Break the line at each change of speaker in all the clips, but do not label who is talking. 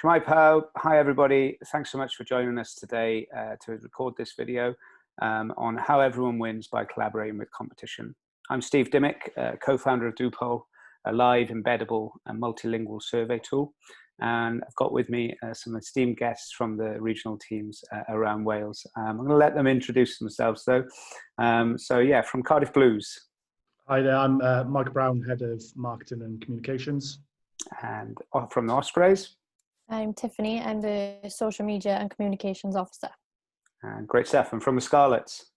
Shmai Pao, hi everybody. Thanks so much for joining us today to record this video on how everyone wins by collaborating with competition. I'm Steve Dimmick, co-founder of Dupol, a live, embeddable and multilingual survey tool. And I've got with me some esteemed guests from the regional teams around Wales. I'm going to let them introduce themselves though. So yeah, from Cardiff Blues.
Hi there, I'm Mike Brown, Head of Marketing and Communications.
And from the Ospreys.
I'm Tiffany, I'm the Social Media and Communications Officer.
And great stuff. And from the Scarlets.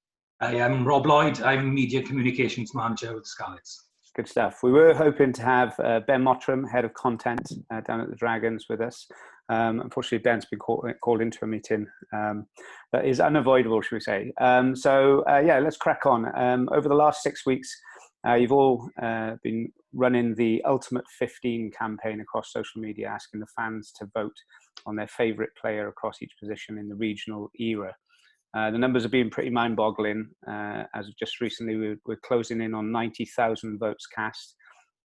I am Rob Lloyd, I'm Media Communications Manager with the Scarlets.
Good stuff. We were hoping to have Ben Mottram, Head of Content, down at the Dragons with us. Unfortunately, Ben's been called into a meeting that is unavoidable, should we say. Yeah, let's crack on. Over the last 6 weeks, you've all been running the Ultimate 15 campaign across social media, asking the fans to vote on their favourite player across each position in the regional era. The numbers have been pretty mind-boggling. As of just recently, we're closing in on 90,000 votes cast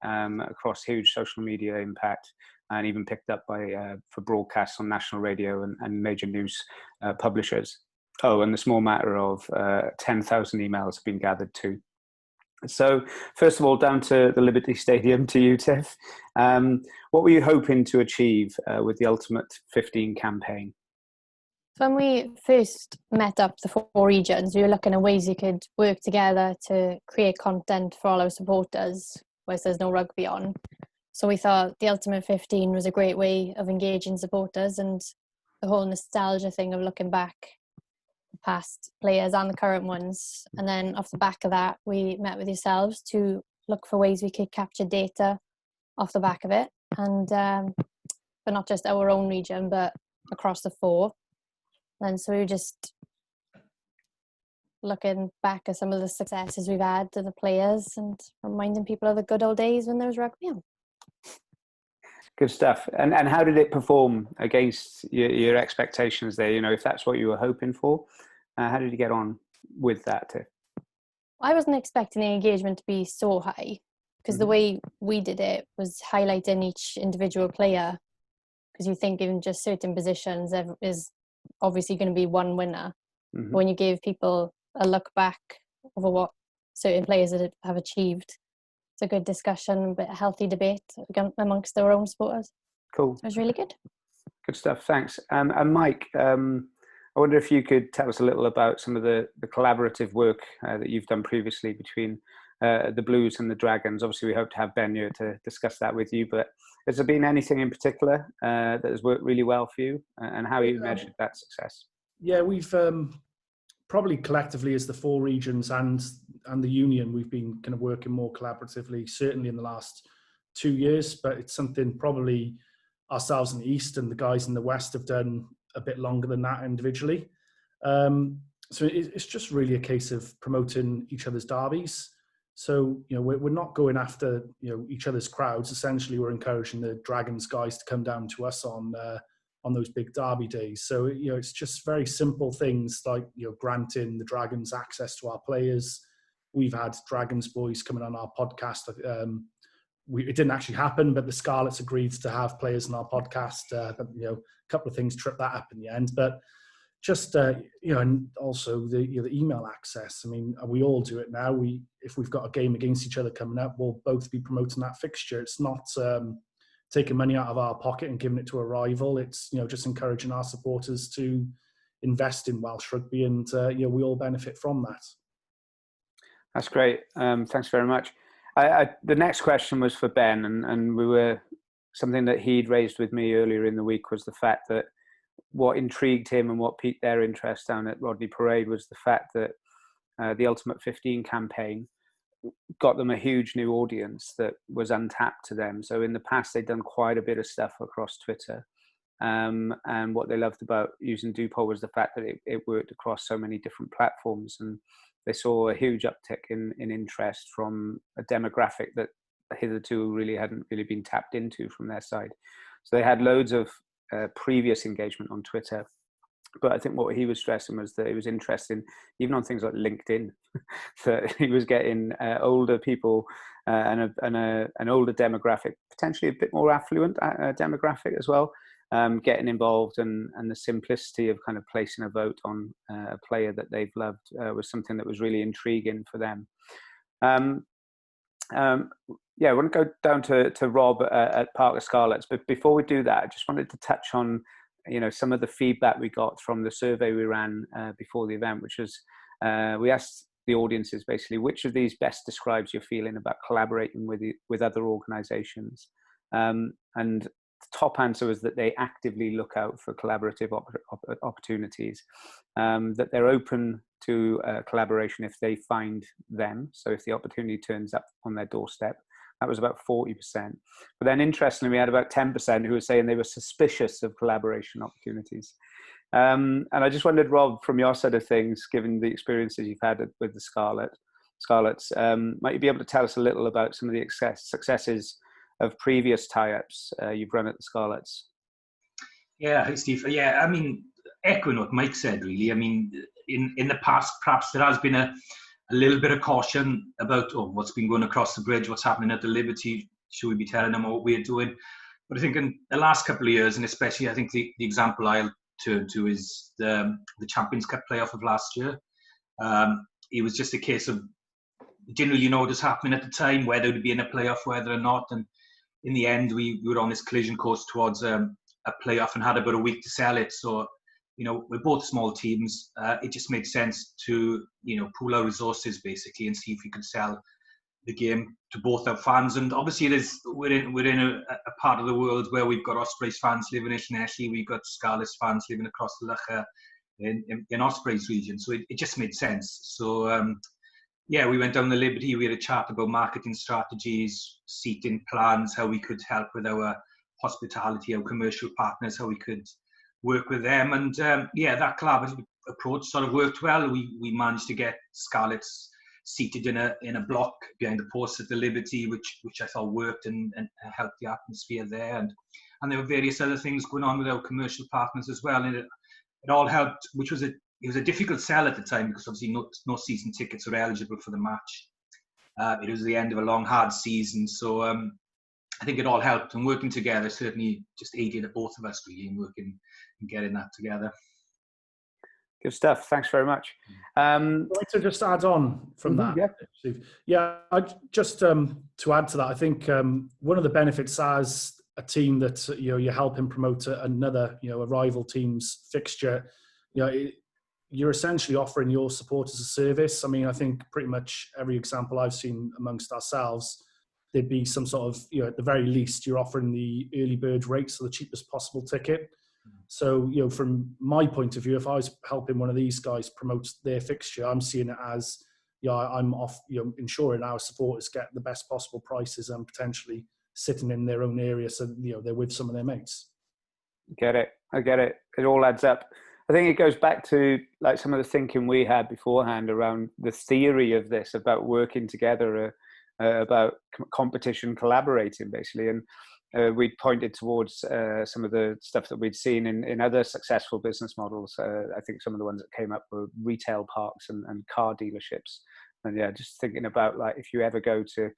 across huge social media impact, and even picked up by for broadcasts on national radio and major news publishers. Oh, and the small matter of 10,000 emails have been gathered too. So first of all, down to the Liberty Stadium, to you, Tiff. What were you hoping to achieve with the Ultimate 15 campaign?
When we first met up the 4 regions, we were looking at ways we could work together to create content for all our supporters, whilst there's no rugby on. So we thought the Ultimate 15 was a great way of engaging supporters, and the whole nostalgia thing of looking back past players and the current ones. And then off the back of that, we met with yourselves to look for ways we could capture data off the back of it, and but not just our own region but across the 4. And so we were just looking back at some of the successes we've had to the players and reminding people of the good old days when there was rugby on.
Good stuff. And how did it perform against your expectations there? You know, if that's what you were hoping for, how did you get on with that, Tiff?
I wasn't expecting the engagement to be so high, because the way we did it was highlighting each individual player, because you think in just certain positions there is obviously going to be one winner. When you give people a look back over what certain players have achieved, it's a good discussion, but a healthy debate amongst their own supporters.
Cool.
So it was really good. Good
stuff, thanks. And Mike, I wonder if you could tell us a little about some of the collaborative work that you've done previously between the Blues and the Dragons. Obviously, we hope to have Ben here to discuss that with you, but has there been anything in particular that has worked really well for you, and how you measured that success?
Yeah, we've probably collectively as the 4 regions and the union, we've been kind of working more collaboratively, certainly in the last 2 years, but it's something probably ourselves in the East and the guys in the West have done a bit longer than that individually. So it's just really a case of promoting each other's derbies. So, you know, we're not going after, you know, each other's crowds. Essentially, we're encouraging the Dragons guys to come down to us on those big derby days. So, you know, it's just very simple things like, you know, granting the Dragons access to our players. We've had Dragons boys coming on our podcast. It didn't actually happen, but the Scarlets agreed to have players on our podcast. But, you know, a couple of things tripped that up in the end. But just, you know, and also the email access. I mean, we all do it now. If we've got a game against each other coming up, we'll both be promoting that fixture. It's not taking money out of our pocket and giving it to a rival. It's, you know, just encouraging our supporters to invest in Welsh rugby, and you know, we all benefit from that.
That's great. Thanks very much. The next question was for Ben, and something that he'd raised with me earlier in the week was the fact that what intrigued him and what piqued their interest down at Rodney Parade was the fact that the Ultimate 15 campaign got them a huge new audience that was untapped to them. So in the past, they'd done quite a bit of stuff across Twitter. And what they loved about using Dupol was the fact that it worked across so many different platforms. And they saw a huge uptick in interest from a demographic that hitherto really hadn't really been tapped into from their side. So they had loads of previous engagement on Twitter, But I think what he was stressing was that he was interested, even on things like LinkedIn, that he was getting older people and an older demographic, potentially a bit more affluent demographic as well, getting involved, and the simplicity of kind of placing a vote on a player that they've loved was something that was really intriguing for them. Yeah, I want to go down to Rob at Parker Scarlets, but before we do that, I just wanted to touch on some of the feedback we got from the survey we ran before the event, which was we asked the audiences basically which of these best describes your feeling about collaborating with other organizations, and the top answer was that they actively look out for collaborative opportunities, that they're open to collaboration if they find them, so if the opportunity turns up on their doorstep. That was about 40%. But then interestingly, we had about 10% who were saying they were suspicious of collaboration opportunities. And I just wondered, Rob, from your side of things, given the experiences you've had with the Scarlets, might you be able to tell us a little about some of the successes of previous tie-ups you've run at the Scarlets?
Yeah, hi Steve. Yeah, I mean, echoing what Mike said, really. I mean, in the past, perhaps there has been a little bit of caution about what's been going across the bridge, what's happening at the Liberty. Should we be telling them what we're doing? But I think in the last couple of years, and especially I think the example I'll turn to is the Champions Cup playoff of last year. It was just a case of didn't really know what was happening at the time, whether it would be in a playoff, whether or not. And in the end, we were on this collision course towards a playoff and had about a week to sell it. So, we're both small teams. It just made sense to, pool our resources basically and see if we could sell the game to both our fans. And obviously, we're in a part of the world where we've got Ospreys fans living internationally. We've got Scarlets fans living across the Lough in Ospreys region. So it just made sense. So yeah, we went down the Liberty. We had a chat about marketing strategies, seating plans, how we could help with our hospitality, our commercial partners, how we could work with them. And yeah, that collaborative approach sort of worked well. We managed to get Scarlets seated in a block behind the post at the Liberty, which I thought worked and helped the atmosphere there. And there were various other things going on with our commercial partners as well. And it all helped, which was it was a difficult sell at the time because obviously no season tickets were eligible for the match. It was the end of a long, hard season. So I think it all helped, and working together certainly just aided the both of us really in working and getting that together.
Good stuff. Thanks very much.
I'd like to just add on from that.
Yeah.
Steve. Yeah, just to add to that, I think one of the benefits as a team that you're helping promote another a rival team's fixture, you're essentially offering your support as a service. I mean, I think pretty much every example I've seen amongst ourselves, there'd be some sort of, at the very least, you're offering the early bird rate, so the cheapest possible ticket. So, from my point of view, if I was helping one of these guys promote their fixture, I'm seeing it as, I'm off, ensuring our supporters get the best possible prices and potentially sitting in their own area, so they're with some of their mates.
Get it. I get it. It all adds up. I think it goes back to like some of the thinking we had beforehand around the theory of this, about working together, about competition, collaborating basically. And we pointed towards some of the stuff that we'd seen in other successful business models. I think some of the ones that came up were retail parks and car dealerships. And yeah, just thinking about like if you ever go to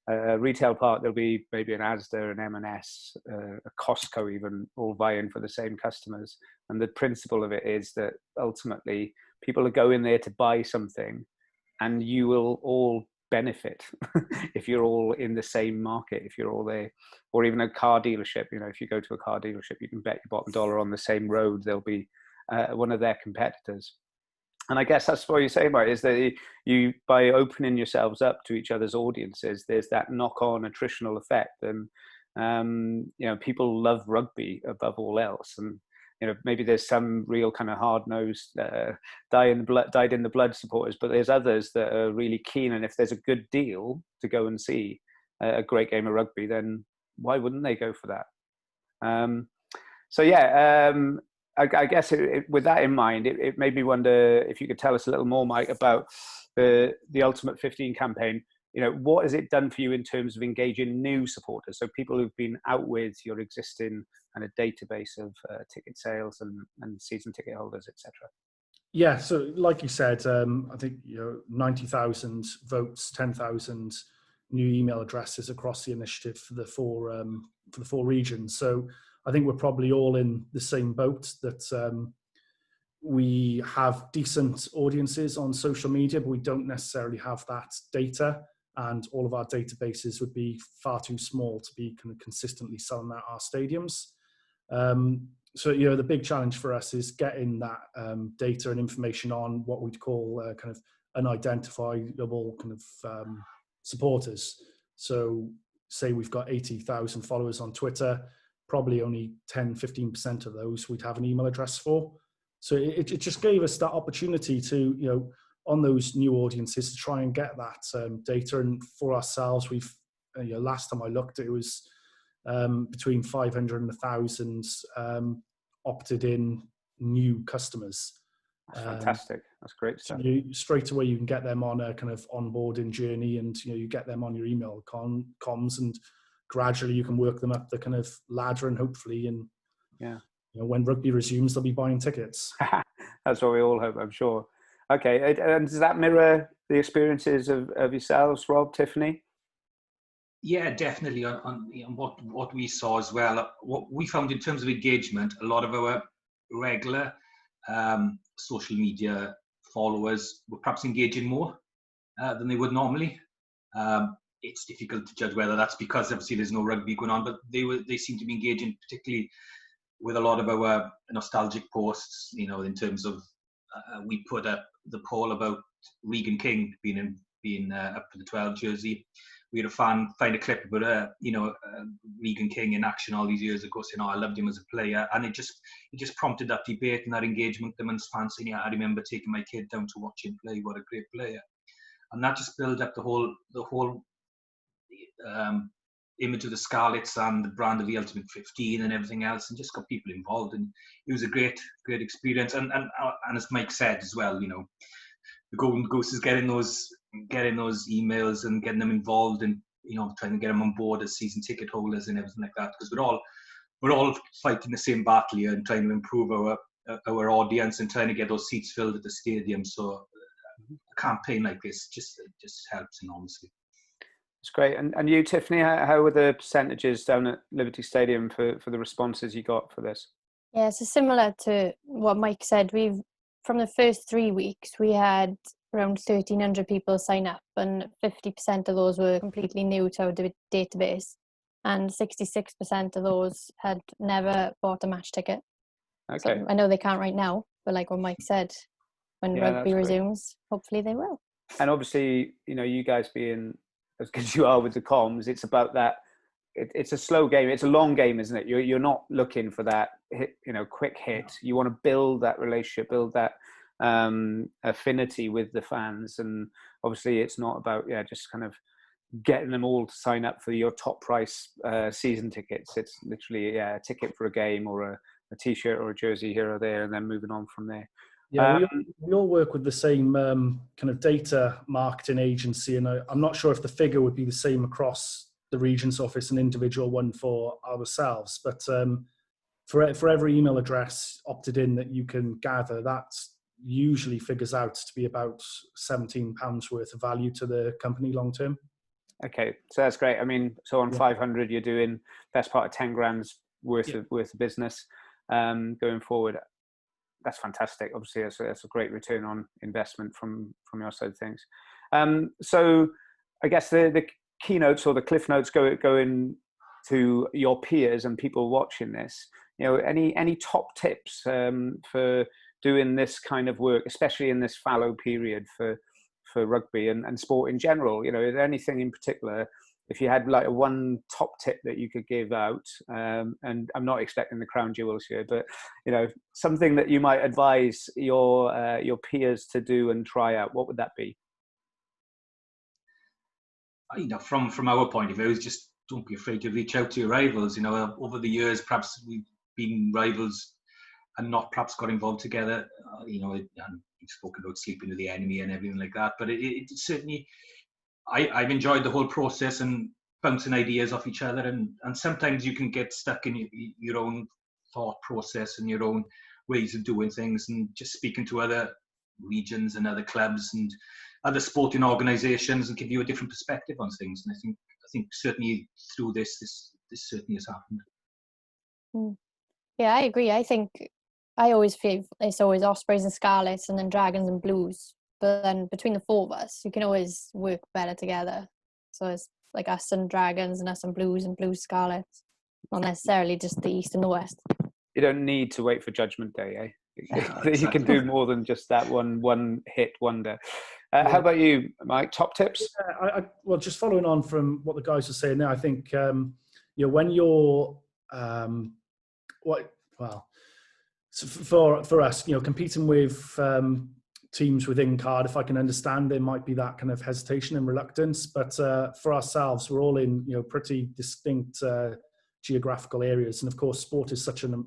a retail park, there'll be maybe an Asda, an M&S, a Costco even, all vying for the same customers. And the principle of it is that ultimately people are going there to buy something, and you will all benefit if you're all in the same market, if you're all there. Or even a car dealership, if you go to a car dealership, you can bet your bottom dollar on the same road there'll be one of their competitors. And I guess that's what you're saying, right, is that you, by opening yourselves up to each other's audiences, there's that knock-on attritional effect. And, people love rugby above all else. And, maybe there's some real kind of hard-nosed, dyed in the blood supporters, but there's others that are really keen. And if there's a good deal to go and see a great game of rugby, then why wouldn't they go for that? So, yeah, I guess with that in mind, it made me wonder if you could tell us a little more, Mike, about the Ultimate 15 campaign. what has it done for you in terms of engaging new supporters? So people who've been out with your existing kind of database of ticket sales and season ticket holders, etc.
Yeah, so like you said, I think 90,000 votes, 10,000 new email addresses across the initiative for the four regions. So I think we're probably all in the same boat, that we have decent audiences on social media, but we don't necessarily have that data, and all of our databases would be far too small to be kind of consistently selling out our stadiums. So the big challenge for us is getting that data and information on what we'd call kind of unidentifiable kind of supporters. So say we've got 80,000 followers on Twitter, probably only 10-15% of those we'd have an email address for. So it just gave us that opportunity to, on those new audiences, to try and get that data. And for ourselves, we've, last time I looked, it was between 500 and 1,000 opted in new customers.
That's fantastic. That's great stuff.
So straight away you can get them on a kind of onboarding journey, and you get them on your email comms, and gradually you can work them up the kind of ladder, and hopefully when rugby resumes, they'll be buying tickets.
That's what we all hope, I'm sure. Okay, and does that mirror the experiences of yourselves, Rob, Tiffany?
Yeah, definitely. On what we saw as well, what we found in terms of engagement, a lot of our regular social media followers were perhaps engaging more than they would normally. It's difficult to judge whether that's because obviously there's no rugby going on, but they seem to be engaging particularly with a lot of our nostalgic posts. In terms of we put up the poll about Regan King being up for the 12 jersey. We had a fan find a clip about Regan King in action all these years ago, saying, I loved him as a player, and it just prompted that debate and that engagement amongst fans saying, I remember taking my kid down to watch him play. What a great player! And that just built up the whole image of the Scarlets and the brand of the Ultimate 15 and everything else, and just got people involved. And it was a great experience. And as Mike said as well, the Golden Goose is getting those emails and getting them involved, and trying to get them on board as season ticket holders and everything like that, because we're all fighting the same battle here and trying to improve our audience and trying to get those seats filled at the stadium. So a campaign like this just helps enormously.
It's great. And you, Tiffany, how were the percentages down at Liberty Stadium for the responses you got for this?
Yeah, so similar to what Mike said, from the first 3 weeks, we had around 1,300 people sign up, and 50% of those were completely new to our database, and 66% of those had never bought a match ticket.
Okay.
So I know they can't right now, but like what Mike said, when rugby resumes, hopefully they will.
And obviously, you guys being as good as you are with the comms, it's about that. It's a slow game. It's a long game, isn't it? You're not looking for that hit, quick hit. You want to build that relationship, build that affinity with the fans. And obviously it's not about just kind of getting them all to sign up for your top price season tickets. It's literally a ticket for a game, or a t-shirt or a jersey here or there, and then moving on from there.
Yeah, we all work with the same kind of data marketing agency, and I'm not sure if the figure would be the same across the Regent's office, an individual one for ourselves, but for every email address opted in that you can gather, that usually figures out to be about £17 worth of value to the company long term.
Okay, so that's great. I mean, so on 500, you're doing best part of 10 grand's worth of business going forward. That's fantastic. Obviously, that's a great return on investment from your side of things. So I guess the keynotes or the cliff notes going to your peers and people watching this, any top tips for doing this kind of work, especially in this fallow period for rugby and sport in general? Is there anything in particular, if you had like one top tip that you could give out, and I'm not expecting the crown jewels here, but something that you might advise your peers to do and try out, what would that be?
From our point of view, is just don't be afraid to reach out to your rivals. Over the years, perhaps we've been rivals and not perhaps got involved together. And we've spoken about sleeping with the enemy and everything like that. But it certainly, I've enjoyed the whole process and bouncing ideas off each other, and sometimes you can get stuck in your own thought process and your own ways of doing things, and just speaking to other regions and other clubs and other sporting organisations and give you a different perspective on things. And I think certainly through this certainly has happened.
Yeah, I agree. I think I always feel it's always Ospreys and Scarlets and then Dragons and Blues. But then between the four of us, you can always work better together. So it's like us and Dragons and us and Blues Scarlets. Not necessarily just the East and the West.
You don't need to wait for Judgment Day, eh?
Exactly.
You can do more than just that one hit wonder. How about you, Mike? Top tips?
Well, just following on from what the guys are saying there, I think when you're for us, competing with teams within Cardiff, I can understand there might be that kind of hesitation and reluctance, but for ourselves, we're all in pretty distinct geographical areas, and of course, sport is such an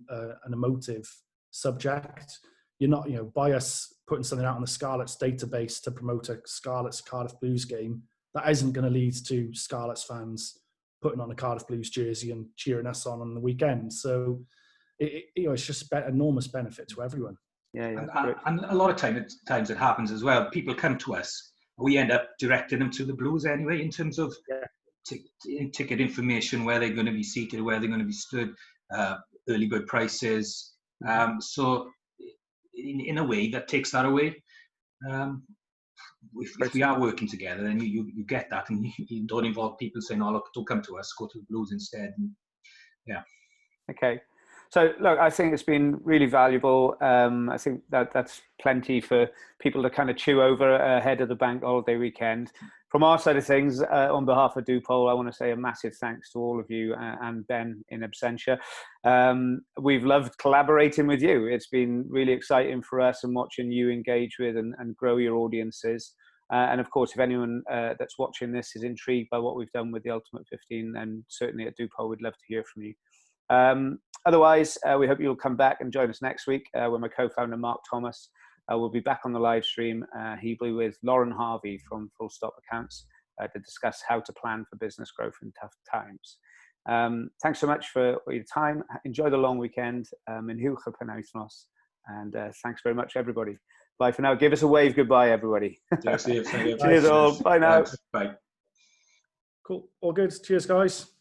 emotive subject. You're not, by us putting something out on the Scarlets database to promote a Scarlets Cardiff Blues game, that isn't going to lead to Scarlets fans putting on a Cardiff Blues jersey and cheering us on the weekend. So it's just enormous benefit to everyone.
Yeah.
And a lot of times it happens as well. People come to us, we end up directing them to the Blues anyway, in terms of ticket information, where they're going to be seated, where they're going to be stood, early bird prices. So in a way, that takes that away. If we are working together, then you get that, and you don't involve people saying, "Oh, look, don't come to us, go to the Blues instead." And, yeah.
Okay. So, look, I think it's been really valuable. I think that's plenty for people to kind of chew over ahead of the bank holiday weekend. From our side of things, on behalf of Dupole, I want to say a massive thanks to all of you and Ben in absentia. We've loved collaborating with you. It's been really exciting for us, and watching you engage with and grow your audiences. And of course, if anyone that's watching this is intrigued by what we've done with the Ultimate 15, then certainly at Dupole, we'd love to hear from you. Otherwise, we hope you'll come back and join us next week when my co-founder Mark Thomas will be back on the live stream. He'll be with Lauren Harvey from Full Stop Accounts to discuss how to plan for business growth in tough times. Thanks so much for your time. Enjoy the long weekend. Mwynhewch y penwythnos. And thanks very much, everybody. Bye for now. Give us a wave goodbye, everybody.
Cheers, Steve.
Cheers all. Bye now.
Bye.
Cool. All good. Cheers, guys.